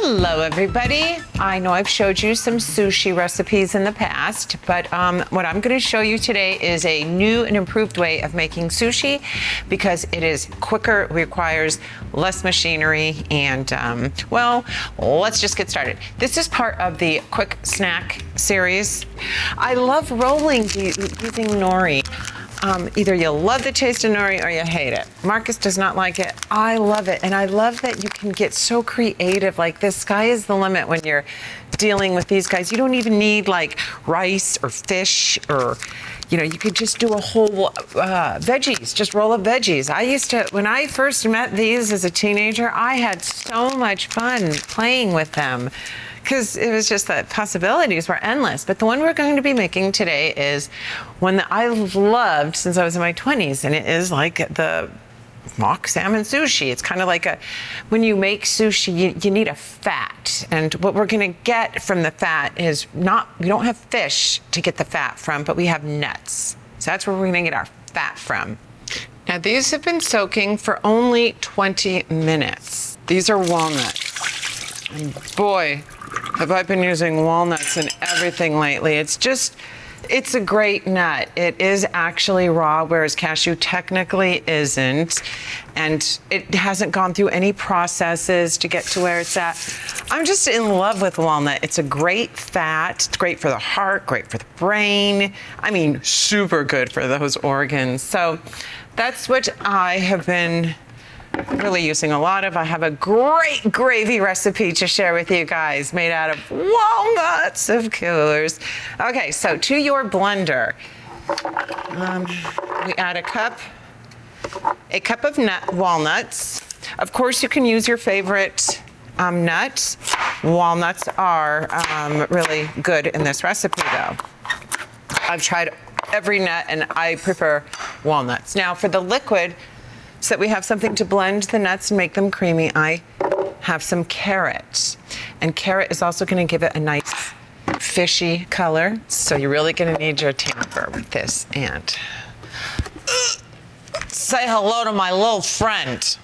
Hello everybody. I know I've showed you some sushi recipes in the past, but what I'm going to show you today is a new and improved way of making sushi because it is quicker, requires less machinery, and well, let's just get started. This is part of the quick snack series. I love rolling using nori. Either you love the taste of nori or you hate it. Marcus does not like it. I love it. And I love that you can get so creative. Like, the sky is the limit when you're dealing with these guys. You don't even need like rice or fish or, you know, you could just do a whole veggies, just roll up veggies. I used to, when I first met these as a teenager, I had so much fun playing with them, because it was just that possibilities were endless. But the one we're going to be making today is one that I've loved since I was in my 20s, and it is like the mock salmon sushi. It's kind of like when you make sushi, you need a fat. And what we're gonna get from the fat is we don't have fish to get the fat from, but we have nuts. So that's where we're gonna get our fat from. Now, these have been soaking for only 20 minutes. These are walnuts. And boy, have I been using walnuts in everything lately. It's a great nut. It is actually raw, whereas cashew technically isn't. And it hasn't gone through any processes to get to where it's at. I'm just in love with walnut. It's a great fat. It's great for the heart, great for the brain. I mean, super good for those organs. So that's what I have been really using a lot of. I have a great gravy recipe to share with you guys made out of walnuts, of course. Okay, so to your blender, we add a cup of walnuts. Of course, you can use your favorite nut. Walnuts are really good in this recipe, though. I've tried every nut, and I prefer walnuts. Now, for the liquid, so that we have something to blend the nuts and make them creamy, I have some carrot. And carrot is also going to give it a nice fishy color. So you're really going to need your tamper with this. And say hello to my little friend.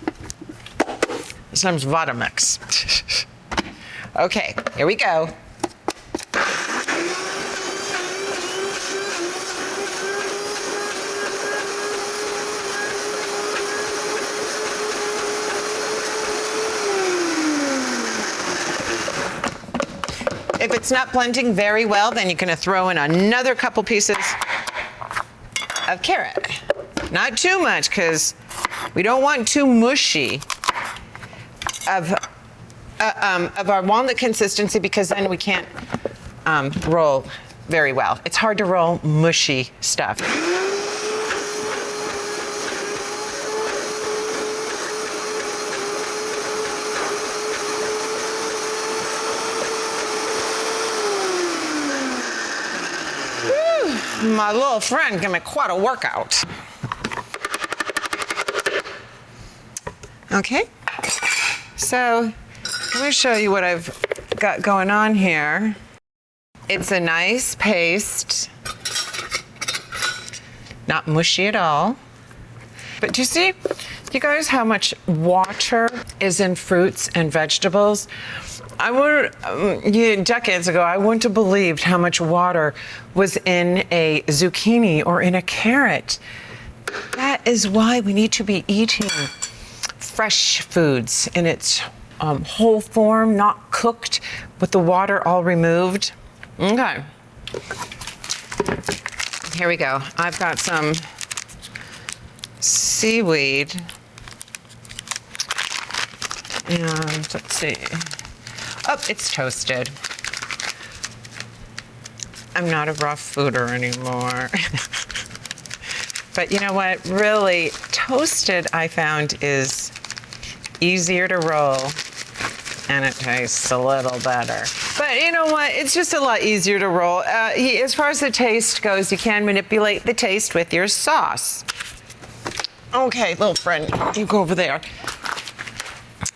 His name's Vitamix. Okay, here we go. If it's not blending very well, then you're going to throw in another couple pieces of carrot. Not too much, because we don't want too mushy of our walnut consistency, because then we can't roll very well. It's hard to roll mushy stuff. My little friend gave me quite a workout. Okay, so let me show you what I've got going on here. It's a nice paste, not mushy at all. But do you see, you guys, how much water is in fruits and vegetables? Decades ago, I wouldn't have believed how much water was in a zucchini or in a carrot. That is why we need to be eating fresh foods in its whole form, not cooked with the water all removed. Okay. Here we go. I've got some seaweed. And let's see. Oh, it's toasted. I'm not a raw fooder anymore. But you know what? Really, toasted, I found, is easier to roll, and it tastes a little better. But you know what? It's just a lot easier to roll. As far as the taste goes, you can manipulate the taste with your sauce. Okay, little friend, you go over there.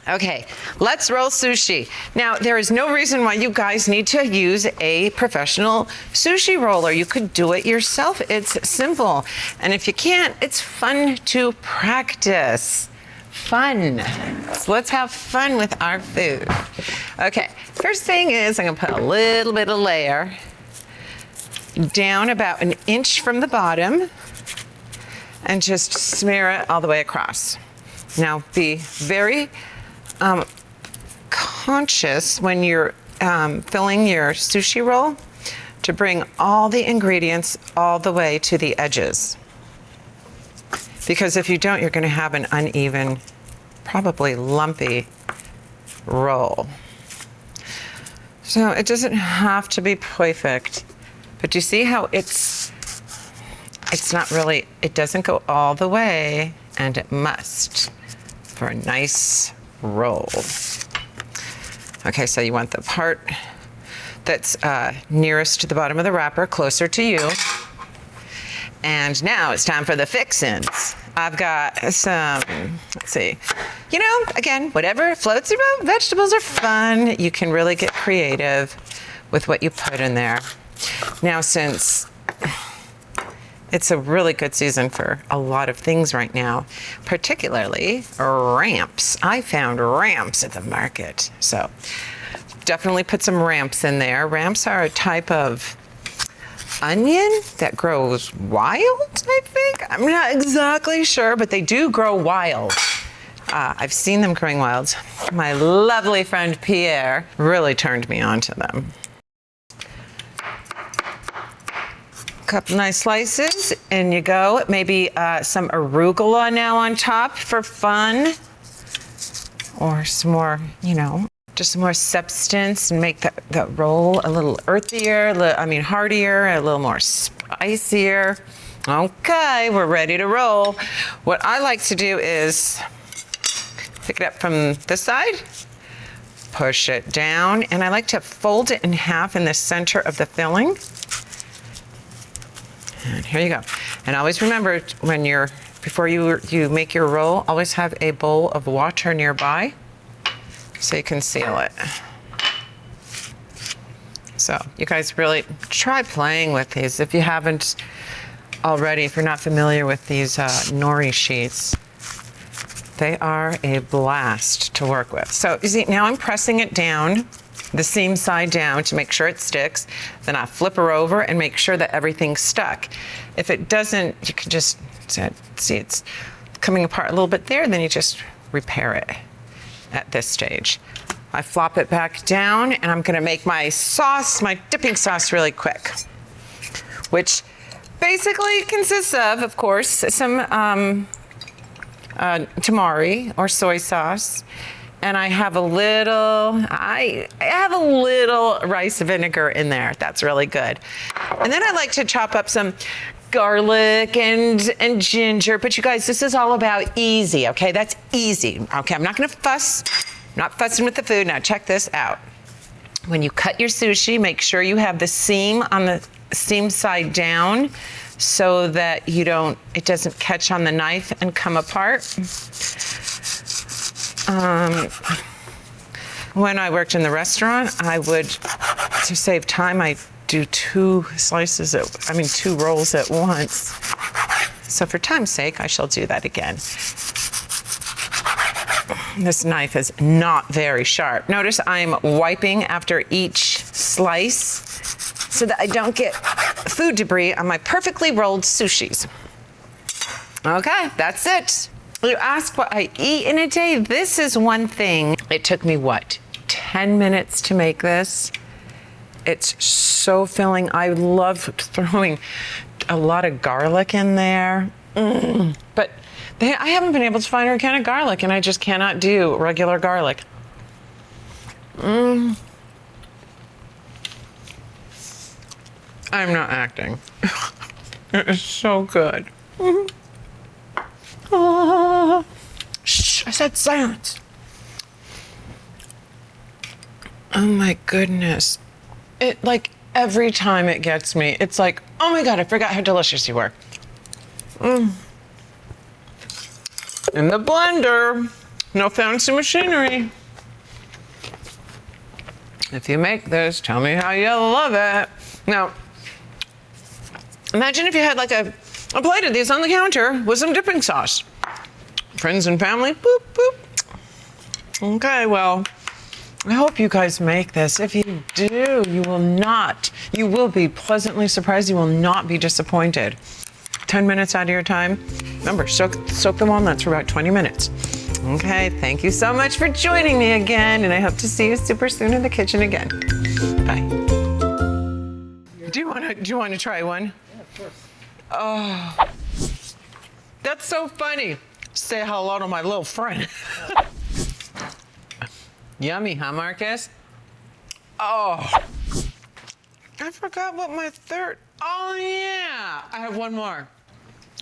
Okay, let's roll sushi. Now, there is no reason why you guys need to use a professional sushi roller. You could do it yourself. It's simple. And if you can't, it's fun to practice. Fun. So let's have fun with our food. Okay, first thing is I'm gonna put a little bit of layer down about an inch from the bottom and just smear it all the way across. Now be very conscious when you're filling your sushi roll to bring all the ingredients all the way to the edges. Because if you don't, you're gonna have an uneven, probably lumpy roll. So it doesn't have to be perfect, but you see how it's not really, it doesn't go all the way, and it must for a nice roll. Okay, so you want the part that's nearest to the bottom of the wrapper, closer to you. And now it's time for the fixins. I've got some, let's see, you know, again, whatever floats your boat. Vegetables are fun. You can really get creative with what you put in there. Now, since it's a really good season for a lot of things right now, particularly ramps. I found ramps at the market. So definitely put some ramps in there. Ramps are a type of onion that grows wild, I think. I'm not exactly sure, but they do grow wild. I've seen them growing wild. My lovely friend Pierre really turned me on to them. Couple nice slices, in you go. Maybe some arugula now on top for fun. Or some more, you know, just some more substance and make the roll a little earthier, heartier, a little more spicier. Okay, we're ready to roll. What I like to do is pick it up from this side, push it down, and I like to fold it in half in the center of the filling. And here you go. And always remember, before you make your roll, always have a bowl of water nearby so you can seal it. So you guys really try playing with these. If you haven't already, if you're not familiar with these nori sheets, they are a blast to work with. So you see, now I'm pressing it down, the seam side down, to make sure it sticks. Then I flip her over and make sure that everything's stuck. If it doesn't, you can just see it's coming apart a little bit there, then you just repair it at this stage. I flop it back down, and I'm gonna make my sauce, my dipping sauce, really quick, which basically consists of course, some tamari or soy sauce. And I have a little rice vinegar in there. That's really good. And then I like to chop up some garlic and ginger. But you guys, this is all about easy, okay? That's easy. Okay, I'm not gonna fuss. I'm not fussing with the food. Now check this out. When you cut your sushi, make sure you have the seam on the seam side down so that it doesn't catch on the knife and come apart. When I worked in the restaurant, to save time, I do two rolls at once. So for time's sake, I shall do that again. This knife is not very sharp. Notice I'm wiping after each slice so that I don't get food debris on my perfectly rolled sushis. Okay, that's it. You ask what I eat in a day. This is one thing. It took me, 10 minutes to make this. It's so filling. I love throwing a lot of garlic in there. But I haven't been able to find organic garlic, and I just cannot do regular garlic. I'm not acting. It is so good. Shh, I said silence. Oh my goodness. It, every time it gets me, it's like, oh my God, I forgot how delicious you were. In the blender, no fancy machinery. If you make this, tell me how you love it. Now, imagine if you had a plate of these on the counter with some dipping sauce. Friends and family, boop, boop. Okay, well, I hope you guys make this. If you do, you will be pleasantly surprised. You will not be disappointed. 10 minutes out of your time. Remember, soak the walnuts for about 20 minutes. Okay, thank you so much for joining me again, and I hope to see you super soon in the kitchen again. Bye. Do you want to try one? Yeah, of course. Oh, that's so funny. Say hello to my little friend. Yummy, huh, Marcus? Oh, I forgot what my third. Oh yeah, I have one more.